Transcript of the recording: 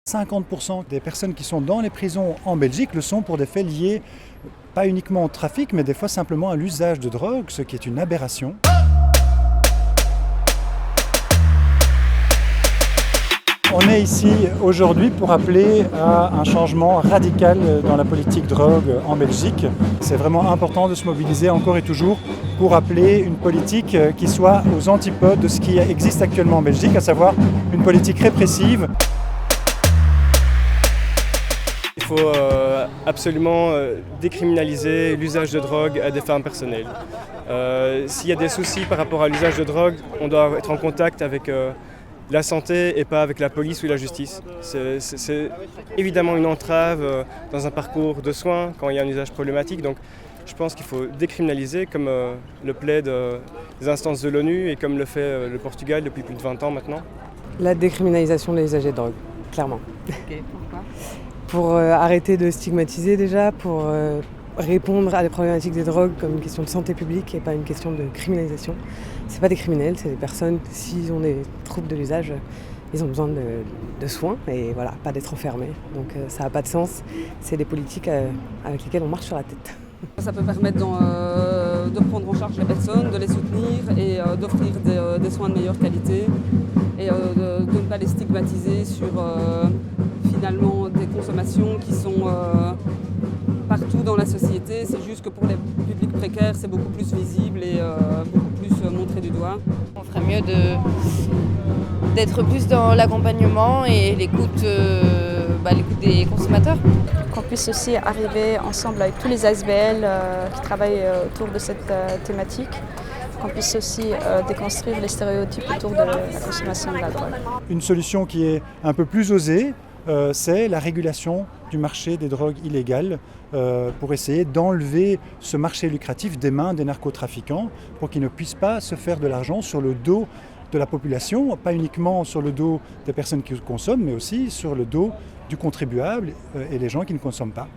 50% des personnes qui sont dans les prisons en Belgique le sont pour des faits liés pas uniquement au trafic, mais des fois simplement à l'usage de drogue, ce qui est une aberration. On est ici aujourd'hui pour appeler à un changement radical dans la politique drogue en Belgique. C'est vraiment important de se mobiliser encore et toujours pour appeler une politique qui soit aux antipodes de ce qui existe actuellement en Belgique, à savoir une politique répressive. Il faut absolument décriminaliser l'usage de drogue à des fins personnelles. S'il y a des soucis par rapport à l'usage de drogue, on doit être en contact avec la santé et pas avec la police ou la justice. C'est évidemment une entrave dans un parcours de soins quand il y a un usage problématique. Donc je pense qu'il faut décriminaliser comme le plaident les instances de l'ONU et comme le fait le Portugal depuis plus de 20 ans maintenant. La décriminalisation de l'usage de drogue, clairement. Ok, pourquoi ? Pour arrêter de stigmatiser déjà, pour répondre à des problématiques des drogues comme une question de santé publique et pas une question de criminalisation. C'est pas des criminels, c'est des personnes, s'ils ont des troubles de l'usage, ils ont besoin de soins et voilà, pas d'être enfermés. Donc ça n'a pas de sens, c'est des politiques avec lesquelles on marche sur la tête. Ça peut permettre de prendre en charge les personnes, de les soutenir et d'offrir des soins de meilleure qualité et de ne pas les stigmatiser sur finalement des consommations qui sont partout dans la société. C'est juste que pour les publics précaires, c'est beaucoup plus visible et beaucoup plus montré du doigt. On ferait mieux d'être plus dans l'accompagnement et l'écoute des consommateurs. Qu'on puisse aussi arriver ensemble avec tous les ASBL qui travaillent autour de cette thématique, qu'on puisse aussi déconstruire les stéréotypes autour de la consommation de la drogue. Une solution qui est un peu plus osée, c'est la régulation du marché des drogues illégales pour essayer d'enlever ce marché lucratif des mains des narcotrafiquants pour qu'ils ne puissent pas se faire de l'argent sur le dos de la population, pas uniquement sur le dos des personnes qui consomment, mais aussi sur le dos du contribuable et les gens qui ne consomment pas.